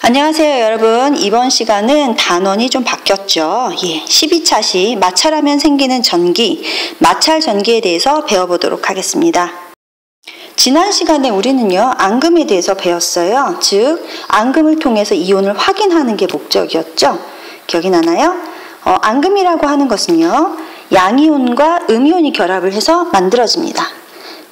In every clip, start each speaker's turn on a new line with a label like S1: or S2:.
S1: 안녕하세요 여러분. 이번 시간은 단원이 좀 바뀌었죠. 12차시 마찰하면 생기는 전기, 마찰 전기에 대해서 배워보도록 하겠습니다. 지난 시간에 우리는요 앙금에 대해서 배웠어요. 즉 앙금을 통해서 이온을 확인하는 게 목적이었죠. 기억이 나나요? 앙금이라고 하는 것은요 양이온과 음이온이 결합을 해서 만들어집니다.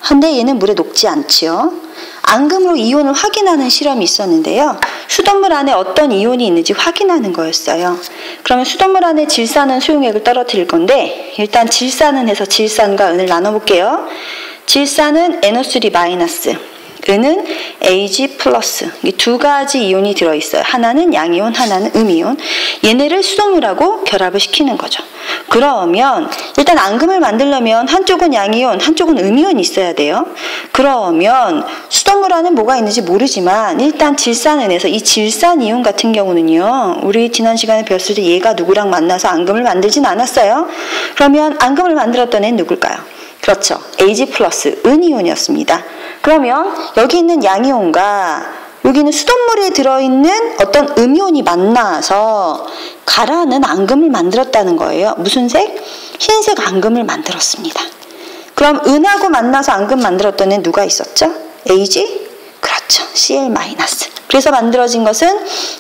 S1: 근데 얘는 물에 녹지 않지요. 앙금으로 이온을 확인하는 실험이 있었는데요. 수돗물 안에 어떤 이온이 있는지 확인하는 거였어요. 그러면 수돗물 안에 질산은 소용액을 떨어뜨릴 건데 일단 질산은 해서 질산과 은을 나눠볼게요. 질산은 NO3-, 은은 Ag+. 이 두 가지 이온이 들어있어요. 하나는 양이온, 하나는 음이온. 얘네를 수돗물하고 결합을 시키는 거죠. 그러면 일단 앙금을 만들려면 한쪽은 양이온, 한쪽은 음이온이 있어야 돼요. 그러면 수돗물 안에 뭐가 있는지 모르지만 일단 질산은에서 이 질산이온 같은 경우는요. 우리 지난 시간에 배웠을 때 얘가 누구랑 만나서 앙금을 만들진 않았어요. 그러면 앙금을 만들었던 애는 누굴까요? 그렇죠. Ag+, 은이온이었습니다. 그러면 여기 있는 양이온과 여기는 수돗물에 들어있는 어떤 음이온이 만나서 가라앉는 앙금을 만들었다는 거예요. 무슨 색? 흰색 앙금을 만들었습니다. 그럼 은하고 만나서 앙금 만들었던 애 누가 있었죠? Ag? 그렇죠. Cl-. 그래서 만들어진 것은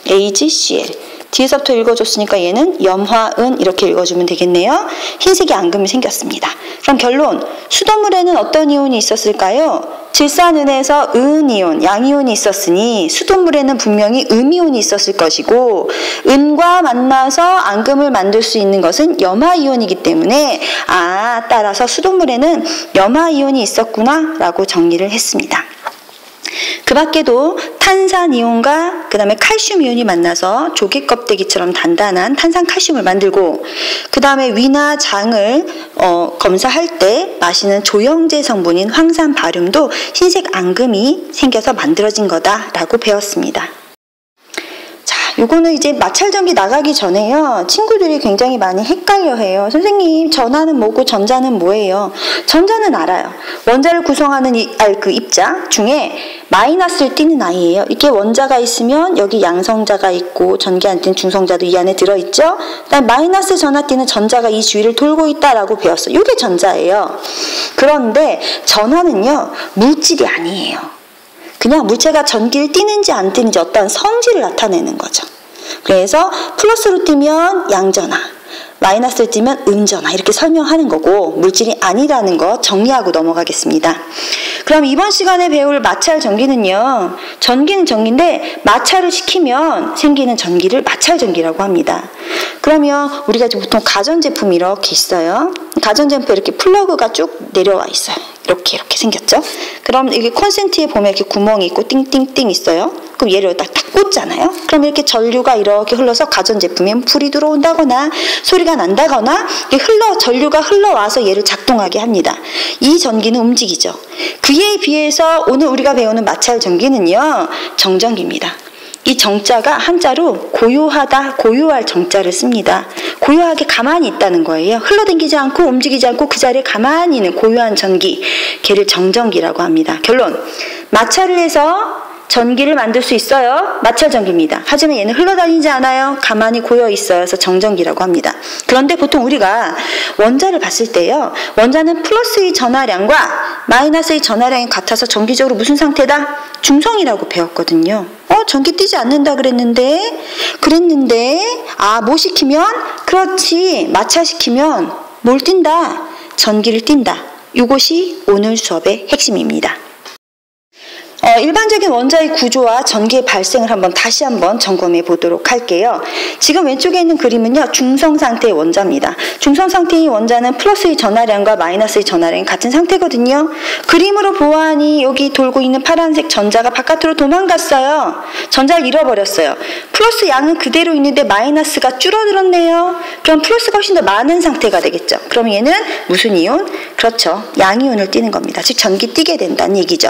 S1: AgCl. 뒤에서부터 읽어줬으니까 얘는 염화은 이렇게 읽어주면 되겠네요. 흰색의 앙금이 생겼습니다. 그럼 결론, 수돗물에는 어떤 이온이 있었을까요? 질산은에서 은이온, 양이온이 있었으니 수돗물에는 분명히 음이온이 있었을 것이고 은과 만나서 앙금을 만들 수 있는 것은 염화이온이기 때문에 따라서 수돗물에는 염화이온이 있었구나 라고 정리를 했습니다. 그 밖에도 탄산이온과 그 다음에 칼슘이온이 만나서 조개 껍데기처럼 단단한 탄산칼슘을 만들고 그 다음에 위나 장을 검사할 때 마시는 조영제 성분인 황산바륨도 흰색 앙금이 생겨서 만들어진 거다라고 배웠습니다. 요거는 이제 마찰전기 나가기 전에요. 친구들이 굉장히 많이 헷갈려해요. 선생님 전하는 뭐고 전자는 뭐예요? 전자는 알아요. 원자를 구성하는 그 입자 중에 마이너스를 띠는 아이예요. 이렇게 원자가 있으면 여기 양성자가 있고 전기 안 띠는 중성자도 이 안에 들어있죠. 그다음 마이너스 전하 띠는 전자가 이 주위를 돌고 있다라고 배웠어요. 이게 전자예요. 그런데 전하는요 물질이 아니에요. 그냥 물체가 전기를 띠는지 안 띠는지 어떤 성질을 나타내는 거죠. 그래서 플러스로 띠면 양전하, 마이너스로 띠면 음전하 이렇게 설명하는 거고 물질이 아니라는 거 정리하고 넘어가겠습니다. 그럼 이번 시간에 배울 마찰 전기는요. 전기는 전기인데 마찰을 시키면 생기는 전기를 마찰 전기라고 합니다. 그러면 우리가 보통 가전제품이 이렇게 있어요. 가전제품에 이렇게 플러그가 쭉 내려와 있어요. 이렇게 생겼죠. 그럼 여기 콘센트에 보면 이렇게 구멍이 있고 띵띵띵 있어요. 그럼 얘를 딱 꽂잖아요. 그럼 이렇게 전류가 이렇게 흘러서 가전제품에 불이 들어온다거나 소리가 난다거나 전류가 흘러와서 얘를 작동하게 합니다. 이 전기는 움직이죠. 그에 비해서 오늘 우리가 배우는 마찰 전기는요. 정전기입니다. 이 정자가 한자로 고요하다, 고요할 정자를 씁니다. 고요하게 가만히 있다는 거예요. 흘러다니지 않고 움직이지 않고 그 자리에 가만히 있는 고요한 전기, 걔를 정전기라고 합니다. 결론, 마찰을 해서 전기를 만들 수 있어요. 마찰 전기입니다. 하지만 얘는 흘러다니지 않아요. 가만히 고여 있어요. 그래서 정전기라고 합니다. 그런데 보통 우리가 원자를 봤을 때요. 원자는 플러스의 전하량과 마이너스의 전하량이 같아서 정기적으로 무슨 상태다? 중성이라고 배웠거든요. 전기 띄지 않는다 그랬는데 뭐 시키면? 그렇지. 마찰시키면 뭘 띈다? 전기를 띈다. 이것이 오늘 수업의 핵심입니다. 일반적인 원자의 구조와 전기의 발생을 다시 한번 점검해 보도록 할게요. 지금 왼쪽에 있는 그림은요. 중성 상태의 원자입니다. 중성 상태의 원자는 플러스의 전하량과 마이너스의 전하량이 같은 상태거든요. 그림으로 보아하니 여기 돌고 있는 파란색 전자가 바깥으로 도망갔어요. 전자를 잃어버렸어요. 플러스 양은 그대로 있는데 마이너스가 줄어들었네요. 그럼 플러스가 훨씬 더 많은 상태가 되겠죠. 그럼 얘는 무슨 이온? 그렇죠. 양이온을 띠는 겁니다. 즉 전기 띠게 된다는 얘기죠.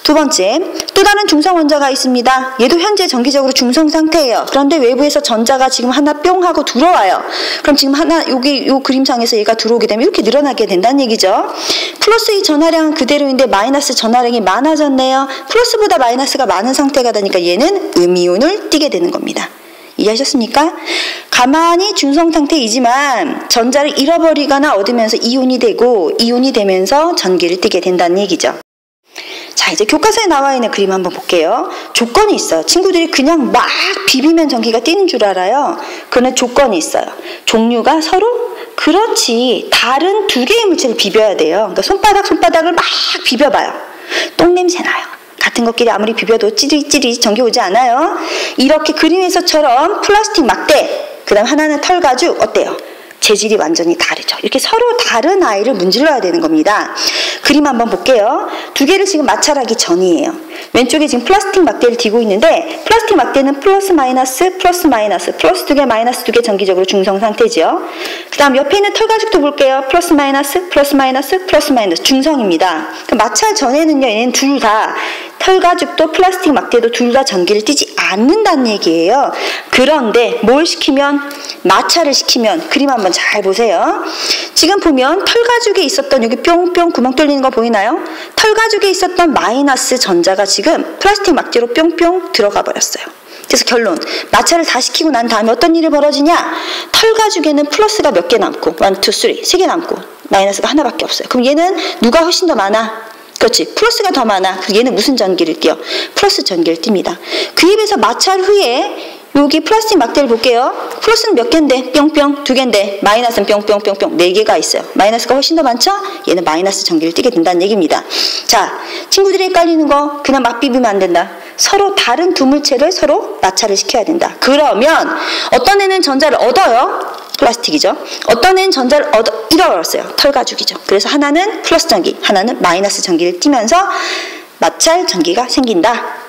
S1: 두 번째. 번째, 또 다른 중성 원자가 있습니다. 얘도 현재 정기적으로 중성 상태예요. 그런데 외부에서 전자가 지금 하나 뿅 하고 들어와요. 그럼 지금 하나 여기 요 그림상에서 얘가 들어오게 되면 이렇게 늘어나게 된다는 얘기죠. 플러스의 전하량은 그대로인데 마이너스 전하량이 많아졌네요. 플러스보다 마이너스가 많은 상태가 되니까 얘는 음이온을 띠게 되는 겁니다. 이해하셨습니까? 가만히 중성 상태이지만 전자를 잃어버리거나 얻으면서 이온이 되고 이온이 되면서 전기를 띠게 된다는 얘기죠. 자, 이제 교과서에 나와 있는 그림 한번 볼게요. 조건이 있어요. 친구들이 그냥 막 비비면 전기가 띠는 줄 알아요. 그러나 조건이 있어요. 종류가 서로 그렇지 다른 두 개의 물체를 비벼야 돼요. 그러니까 손바닥을 막 비벼봐요. 똥냄새 나요. 같은 것끼리 아무리 비벼도 찌릿찌릿 전기 오지 않아요. 이렇게 그림에서처럼 플라스틱 막대, 그 다음 하나는 털가죽, 어때요? 재질이 완전히 다르죠. 이렇게 서로 다른 아이를 문질러야 되는 겁니다. 그림 한번 볼게요. 두 개를 지금 마찰하기 전이에요. 왼쪽에 지금 플라스틱 막대를 띠고 있는데 플라스틱 막대는 플러스 마이너스 플러스 두 개 마이너스 두 개 정기적으로 중성 상태죠. 그 다음 옆에 있는 털가죽도 볼게요. 플러스 마이너스 중성입니다. 마찰 전에는요, 얘는 둘 다 털가죽도 플라스틱 막대도 둘 다 전기를 띠지 않는다는 얘기예요. 그런데 뭘 시키면, 마찰을 시키면, 그림 한번 잘 보세요. 지금 보면 털가죽에 있었던 여기 뿅뿅 구멍 뚫리는 거 보이나요? 털가죽에 있었던 마이너스 전자가 지금 플라스틱 막대로 뿅뿅 들어가 버렸어요. 그래서 결론, 마찰을 다 시키고 난 다음에 어떤 일이 벌어지냐? 털가죽에는 플러스가 몇 개 남고 1, 2, 3, 3개 남고 마이너스가 하나밖에 없어요. 그럼 얘는 누가 훨씬 더 많아? 그렇지, 플러스가 더 많아. 그래서 얘는 무슨 전기를 띠어? 플러스 전기를 띱니다. 그에 비해서 마찰 후에 여기 플라스틱 막대를 볼게요. 플러스는 몇 개인데? 뿅뿅. 두 개인데 마이너스는 뿅뿅뿅뿅. 네 개가 있어요. 마이너스가 훨씬 더 많죠? 얘는 마이너스 전기를 띠게 된다는 얘기입니다. 자, 친구들이 헷갈리는 거 그냥 막 비비면 안 된다. 서로 다른 두 물체를 서로 마찰을 시켜야 된다. 그러면 어떤 애는 전자를 얻어요. 플라스틱이죠. 어떤 애는 전자를 잃어버렸어요. 털가죽이죠. 그래서 하나는 플러스 전기, 하나는 마이너스 전기를 띠면서 마찰 전기가 생긴다.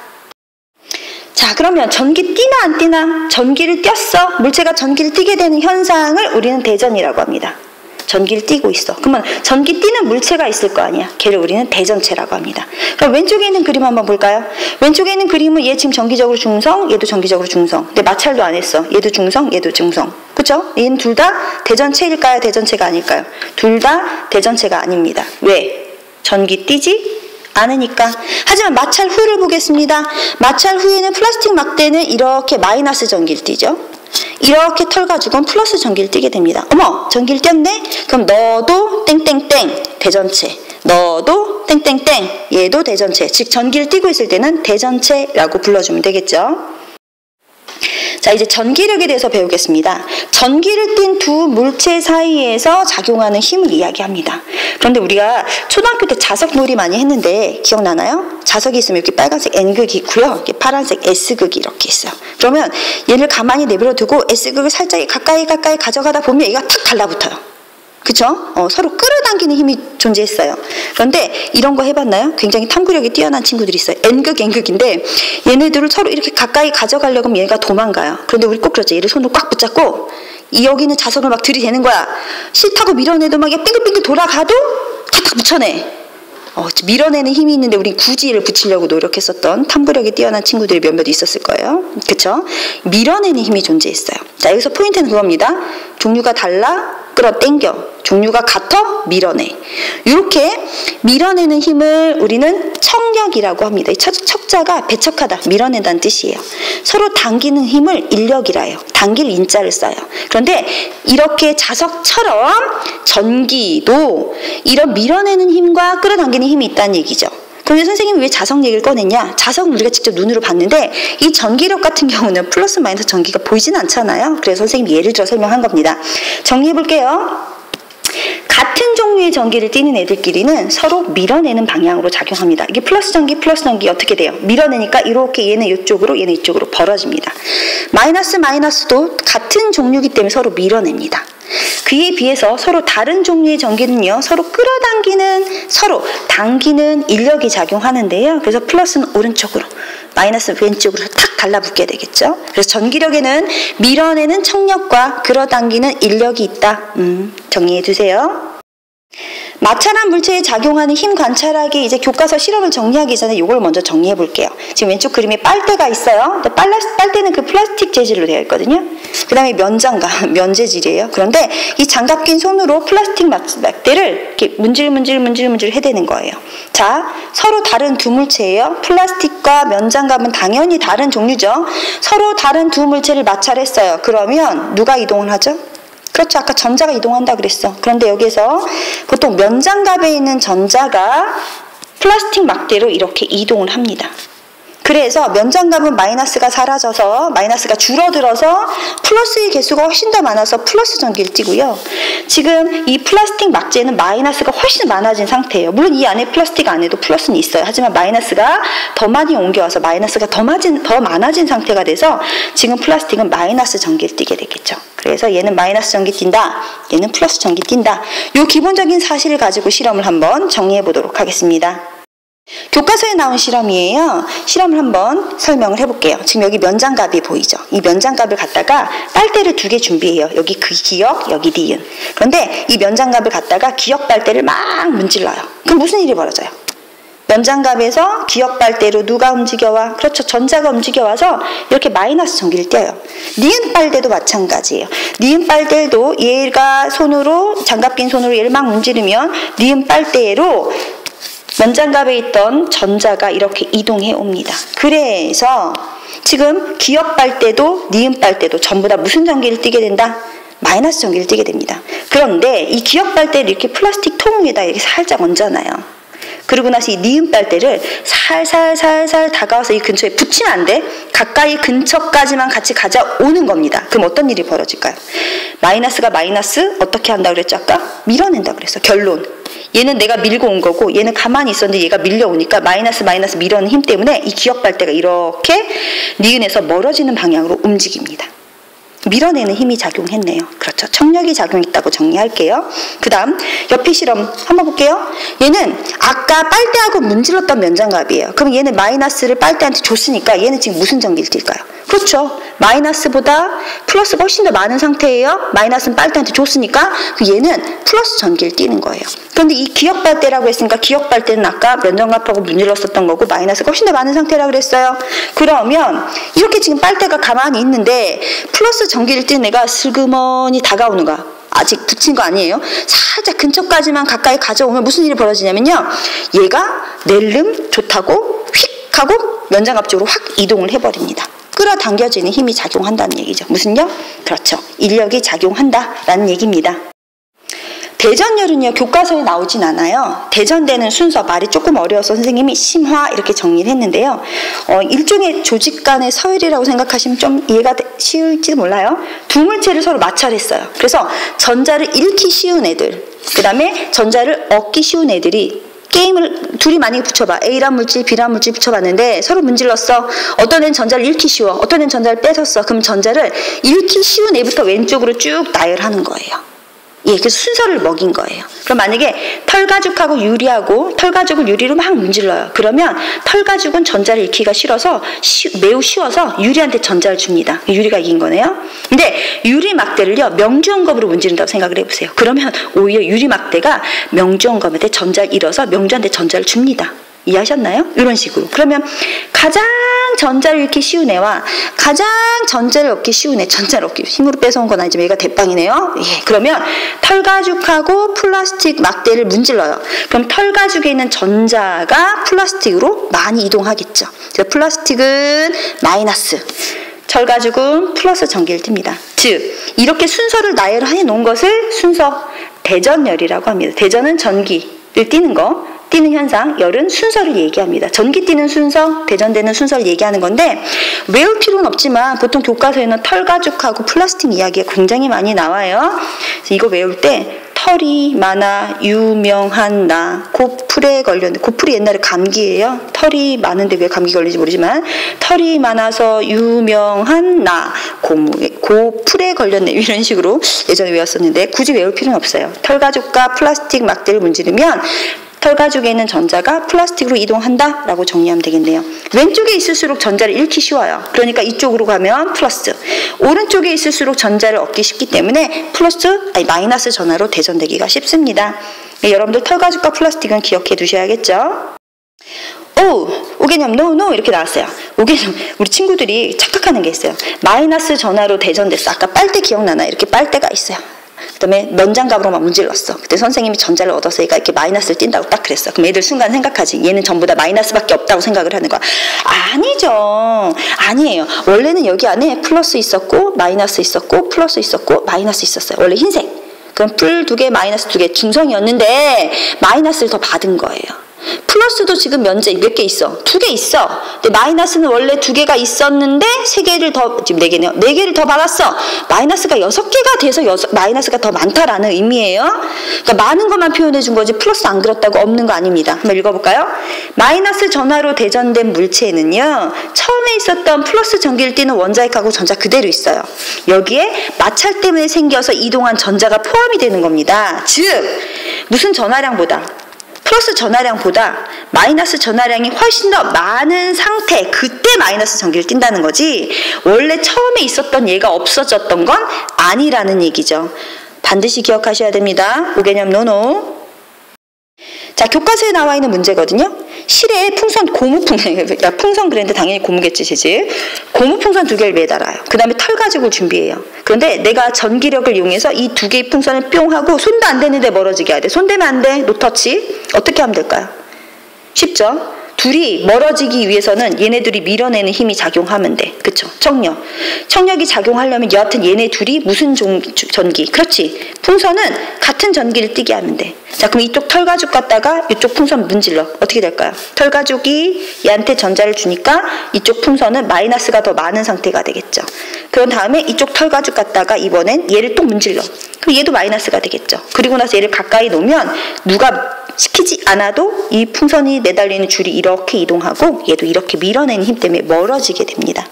S1: 자, 그러면 전기 띠나 안 띠나? 전기를 띄었어. 물체가 전기를 띠게 되는 현상을 우리는 대전이라고 합니다. 전기를 띠고 있어. 그러면 전기 띠는 물체가 있을 거 아니야. 걔를 우리는 대전체라고 합니다. 그럼 왼쪽에 있는 그림 한번 볼까요? 왼쪽에 있는 그림은 얘 지금 정기적으로 중성, 얘도 정기적으로 중성. 근데 마찰도 안 했어. 얘도 중성, 얘도 중성. 그쵸? 얘는 둘 다 대전체일까요? 대전체가 아닐까요? 둘 다 대전체가 아닙니다. 왜? 전기 띠지 않으니까. 하지만 마찰 후를 보겠습니다. 마찰 후에는 플라스틱 막대는 이렇게 마이너스 전기를 띠죠. 이렇게 털가죽은 플러스 전기를 띠게 됩니다. 어머, 전기를 띄었네? 그럼 너도 땡땡땡 대전체, 너도 땡땡땡 얘도 대전체. 즉 전기를 띠고 있을 때는 대전체라고 불러주면 되겠죠. 자, 이제 전기력에 대해서 배우겠습니다. 전기를 띤 두 물체 사이에서 작용하는 힘을 이야기합니다. 그런데 우리가 초등학교 때 자석놀이 많이 했는데 기억나나요? 자석이 있으면 이렇게 빨간색 N극이 있고요. 이렇게 파란색 S극이 이렇게 있어요. 그러면 얘를 가만히 내버려 두고 S극을 살짝 가까이 가져가다 보면 얘가 탁 달라붙어요. 그쵸? 서로 끌어당기는 힘이 존재했어요. 그런데 이런 거 해봤나요? 굉장히 탐구력이 뛰어난 친구들이 있어요. N극인데 얘네들을 서로 이렇게 가까이 가져가려고 하면 얘가 도망가요. 그런데 우리 꼭 그렇죠. 얘를 손으로 꽉 붙잡고 여기는 자석을 막 들이대는 거야. 싫다고 밀어내도 막 빙글빙글 돌아가도 탁탁 붙여내. 밀어내는 힘이 있는데 우리 굳이 얘를 붙이려고 노력했었던 탐구력이 뛰어난 친구들이 몇몇 있었을 거예요. 그쵸? 밀어내는 힘이 존재했어요. 자, 여기서 포인트는 그겁니다. 종류가 달라, 끌어당겨. 종류가 같아, 밀어내. 이렇게 밀어내는 힘을 우리는 척력이라고 합니다. 이 척자가 배척하다, 밀어낸다는 뜻이에요. 서로 당기는 힘을 인력이라 해요. 당길 인자를 써요. 그런데 이렇게 자석처럼 전기도 이런 밀어내는 힘과 끌어당기는 힘이 있다는 얘기죠. 그런데 선생님이 왜 자석 얘기를 꺼냈냐? 자석은 우리가 직접 눈으로 봤는데 이 전기력 같은 경우는 플러스 마이너스 전기가 보이진 않잖아요. 그래서 선생님이 예를 들어 설명한 겁니다. 정리해 볼게요. 같은 종류의 전기를 띠는 애들끼리는 서로 밀어내는 방향으로 작용합니다. 이게 플러스 전기 어떻게 돼요? 밀어내니까 이렇게 얘는 이쪽으로 얘는 이쪽으로 벌어집니다. 마이너스도 같은 종류이기 때문에 서로 밀어냅니다. 그에 비해서 서로 다른 종류의 전기는요, 서로 끌어당기는, 서로 당기는 인력이 작용하는데요. 그래서 플러스는 오른쪽으로, 마이너스는 왼쪽으로 탁 달라붙게 되겠죠. 그래서 전기력에는 밀어내는 척력과 끌어당기는 인력이 있다. 정리해 두세요. 마찰한 물체에 작용하는 힘 관찰하기, 이제 교과서 실험을 정리하기 전에 이걸 먼저 정리해 볼게요. 지금 왼쪽 그림에 빨대가 있어요. 빨대는 그 플라스틱 재질로 되어 있거든요. 그 다음에 면장갑, 면재질이에요. 그런데 이 장갑 낀 손으로 플라스틱 막대를 이렇게 문질 해대는 거예요. 자, 서로 다른 두 물체예요. 플라스틱과 면장갑은 당연히 다른 종류죠. 서로 다른 두 물체를 마찰했어요. 그러면 누가 이동을 하죠? 그렇죠. 아까 전자가 이동한다 그랬어. 그런데 여기서 보통 면장갑에 있는 전자가 플라스틱 막대로 이렇게 이동을 합니다. 그래서 면장갑은 마이너스가 사라져서, 마이너스가 줄어들어서 플러스의 개수가 훨씬 더 많아서 플러스 전기를 띠고요. 지금 이 플라스틱 막대는 마이너스가 훨씬 많아진 상태예요. 물론 이 안에 플라스틱 안에도 플러스는 있어요. 하지만 마이너스가 더 많이 옮겨와서 마이너스가 더 많아진 상태가 돼서 지금 플라스틱은 마이너스 전기를 띠게 되겠죠. 그래서 얘는 마이너스 전기 띈다, 얘는 플러스 전기 띈다. 이 기본적인 사실을 가지고 실험을 한번 정리해 보도록 하겠습니다. 교과서에 나온 실험이에요. 실험을 한번 설명을 해볼게요. 지금 여기 면장갑이 보이죠? 이 면장갑을 갖다가 빨대를 2개 준비해요. 여기 그 기역, 여기 니은. 그런데 이 면장갑을 갖다가 기역 빨대를 막 문질러요. 그럼 무슨 일이 벌어져요? 면장갑에서 기역 빨대로 누가 움직여와? 그렇죠. 전자가 움직여와서 이렇게 마이너스 전기를 띄어요. 니은 빨대도 마찬가지예요. 니은 빨대도 얘가 손으로, 장갑 낀 손으로 얘를 막 문지르면 니은 빨대로 면장갑에 있던 전자가 이렇게 이동해 옵니다. 그래서 지금 기역 빨대도 니은 빨대도 전부 다 무슨 전기를 띠게 된다? 마이너스 전기를 띠게 됩니다. 그런데 이 기역 빨대를 이렇게 플라스틱 통 위에다 이렇게 살짝 얹어놔요. 그러고 나서 이 니은 빨대를 살살 다가와서 이 근처에 붙이면 안 돼. 가까이 근처까지만 같이 가져오는 겁니다. 그럼 어떤 일이 벌어질까요? 마이너스가 마이너스 어떻게 한다 그랬죠? 아까 밀어낸다 그랬어. 결론. 얘는 내가 밀고 온 거고 얘는 가만히 있었는데 얘가 밀려오니까 마이너스 밀어내는 힘 때문에 이 기역 빨대가 이렇게 니은에서 멀어지는 방향으로 움직입니다. 밀어내는 힘이 작용했네요. 그렇죠. 청력이 작용했다고 정리할게요. 그 다음 옆에 실험 한번 볼게요. 얘는 아까 빨대하고 문질렀던 면장갑이에요. 그럼 얘는 마이너스를 빨대한테 줬으니까 얘는 지금 무슨 전기를 띨까요? 그렇죠. 마이너스보다 플러스가 훨씬 더 많은 상태예요. 마이너스는 빨대한테 줬으니까 얘는 플러스 전기를 띠는 거예요. 그런데 이 기역 빨대라고 했으니까 기역 빨대는 아까 면장갑하고 문질렀었던 거고 마이너스가 훨씬 더 많은 상태라고 그랬어요. 그러면 이렇게 지금 빨대가 가만히 있는데 플러스 전기를 띠는 애가 슬그머니 다가오는 거야. 아직 붙인 거 아니에요. 살짝 근처까지만 가까이 가져오면 무슨 일이 벌어지냐면요. 얘가 낼름 좋다고 휙 하고 면장갑 쪽으로 확 이동을 해버립니다. 끌어당겨지는 힘이 작용한다는 얘기죠. 무슨요? 그렇죠. 인력이 작용한다라는 얘기입니다. 대전열은요, 교과서에 나오진 않아요. 대전되는 순서, 말이 조금 어려워서 선생님이 심화 이렇게 정리를 했는데요. 일종의 조직 간의 서열이라고 생각하시면 좀 이해가 쉬울지 몰라요. 두 물체를 서로 마찰했어요. 그래서 전자를 잃기 쉬운 애들, 그 다음에 전자를 얻기 쉬운 애들이 게임을 둘이 만약에 붙여봐. A란 물질, B란 물질 붙여봤는데 서로 문질렀어. 어떤 애는 전자를 잃기 쉬워. 어떤 애는 전자를 뺏었어. 그럼 전자를 잃기 쉬운 애부터 왼쪽으로 쭉 나열하는 거예요. 예, 그래서 순서를 먹인 거예요. 그럼 만약에 털가죽하고 유리하고 털가죽을 유리로 막 문질러요. 그러면 털가죽은 전자를 잃기가 싫어서 매우 쉬워서 유리한테 전자를 줍니다. 유리가 이긴 거네요. 근데 유리 막대를요, 명주원검으로 문지른다고 생각을 해보세요. 그러면 오히려 유리 막대가 명주원검한테 전자를 잃어서 명주한테 전자를 줍니다. 이해하셨나요? 이런 식으로. 그러면 가장 전자를 잃기 쉬운 애와 가장 전자를 얻기 쉬운 애, 전자를 얻기 힘으로 뺏어온 건 아니지만 얘가 대빵이네요. 예, 그러면 털가죽하고 플라스틱 막대를 문질러요. 그럼 털가죽에 있는 전자가 플라스틱으로 많이 이동하겠죠. 그래서 플라스틱은 마이너스, 털가죽은 플러스 전기를 띱니다. 즉 이렇게 순서를 나열해 놓은 것을 순서 대전열이라고 합니다. 대전은 전기를 띠는 거, 띠는 현상, 열은 순서를 얘기합니다. 전기 띠는 순서, 대전되는 순서를 얘기하는 건데 외울 필요는 없지만 보통 교과서에는 털가죽하고 플라스틱 이야기가 굉장히 많이 나와요. 그래서 이거 외울 때 털이 많아 유명한 나, 고풀에 걸렸는데, 고풀이 옛날에 감기예요. 털이 많은데 왜 감기 걸리는지 모르지만 털이 많아서 유명한 나, 고풀에 걸렸네, 이런 식으로 예전에 외웠었는데 굳이 외울 필요는 없어요. 털가죽과 플라스틱 막대를 문지르면 털가죽에 있는 전자가 플라스틱으로 이동한다 라고 정리하면 되겠네요. 왼쪽에 있을수록 전자를 잃기 쉬워요. 그러니까 이쪽으로 가면 플러스, 오른쪽에 있을수록 전자를 얻기 쉽기 때문에 마이너스 전하로 대전되기가 쉽습니다. 여러분들 털가죽과 플라스틱은 기억해 두셔야겠죠. 오! 오개념 노 이렇게 나왔어요. 오개념 우리 친구들이 착각하는 게 있어요. 마이너스 전하로 대전됐어. 아까 빨대 기억나나요? 이렇게 빨대가 있어요. 그 다음에 면장갑으로 막 문질렀어. 그때 선생님이 전자를 얻었으니까 이렇게 마이너스를 띈다고 딱 그랬어. 그럼 애들 순간 생각하지. 얘는 전부 다 마이너스밖에 없다고 생각을 하는 거야. 아니죠. 아니에요. 원래는 여기 안에 플러스 있었고 마이너스 있었고 플러스 있었고 마이너스 있었어요. 원래 흰색. 그럼 풀 2개 마이너스 2개 중성이었는데 마이너스를 더 받은 거예요. 플러스도 지금 면제 몇 개 있어? 2개 있어. 근데 마이너스는 원래 2개가 있었는데 3개를 더, 지금 4개네요. 4개를 더 받았어. 마이너스가 6개가 돼서 마이너스가 더 많다라는 의미예요. 그러니까 많은 것만 표현해 준 거지 플러스 안 그렇다고 없는 거 아닙니다. 한번 읽어볼까요? 마이너스 전하로 대전된 물체에는요. 처음에 있었던 플러스 전기를 띠는 원자핵하고 전자 그대로 있어요. 여기에 마찰 때문에 생겨서 이동한 전자가 포함이 되는 겁니다. 즉 무슨 전하량보다 플러스 전하량보다 마이너스 전하량이 훨씬 더 많은 상태, 그때 마이너스 전기를 띈다는 거지 원래 처음에 있었던 얘가 없어졌던 건 아니라는 얘기죠. 반드시 기억하셔야 됩니다. 오개념 노노. 자, 교과서에 나와 있는 문제거든요. 실에 풍선 풍선 그랬는데 당연히 고무겠지 재질. 고무 풍선 2개를 매달아요. 그 다음에 털가죽을 준비해요. 그런데 내가 전기력을 이용해서 이 2개의 풍선을 뿅 하고 손도 안 되는데 멀어지게 해야 돼. 손 대면 안 돼. 노터치. 어떻게 하면 될까요? 쉽죠? 둘이 멀어지기 위해서는 얘네들이 밀어내는 힘이 작용하면 돼. 그쵸? 청력. 청력이 작용하려면 여하튼 얘네 둘이 무슨 전기? 그렇지. 풍선은 같은 전기를 띠게 하면 돼. 자, 그럼 이쪽 털가죽 갖다가 이쪽 풍선 문질러. 어떻게 될까요? 털가죽이 얘한테 전자를 주니까 이쪽 풍선은 마이너스가 더 많은 상태가 되겠죠. 그런 다음에 이쪽 털가죽 갖다가 이번엔 얘를 또 문질러. 그럼 얘도 마이너스가 되겠죠. 그리고 나서 얘를 가까이 놓으면 누가 시키지 않아도 이 풍선이 매달리는 줄이 이렇게 이동하고 얘도 이렇게 밀어내는 힘 때문에 멀어지게 됩니다.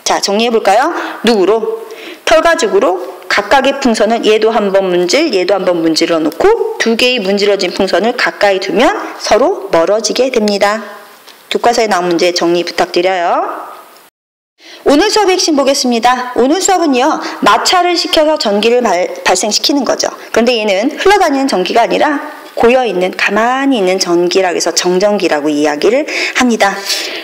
S1: 자, 정리해볼까요? 누구로? 털가죽으로 각각의 풍선을 얘도 한번 문질, 얘도 한번 문질러 놓고 2개의 문질러진 풍선을 가까이 두면 서로 멀어지게 됩니다. 교과서에 나온 문제 정리 부탁드려요. 오늘 수업의 핵심 보겠습니다. 오늘 수업은요. 마찰을 시켜서 전기를 발생시키는 거죠. 그런데 얘는 흘러다니는 전기가 아니라 고여있는 가만히 있는 전기라고 해서 정전기라고 이야기를 합니다.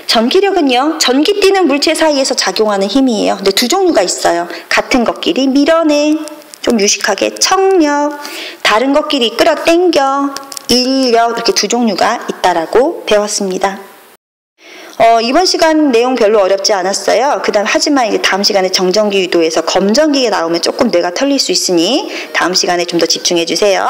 S1: 전기력은요. 전기 띠는 물체 사이에서 작용하는 힘이에요. 근데 2 종류가 있어요. 같은 것끼리 밀어내, 좀 유식하게 청력, 다른 것끼리 끌어당겨, 인력 이렇게 2 종류가 있다라고 배웠습니다. 이번 시간 내용 별로 어렵지 않았어요. 그다음 하지만 이제 다음 시간에 정전기 유도에서 검전기가 나오면 조금 뇌가 털릴 수 있으니 다음 시간에 좀 더 집중해 주세요.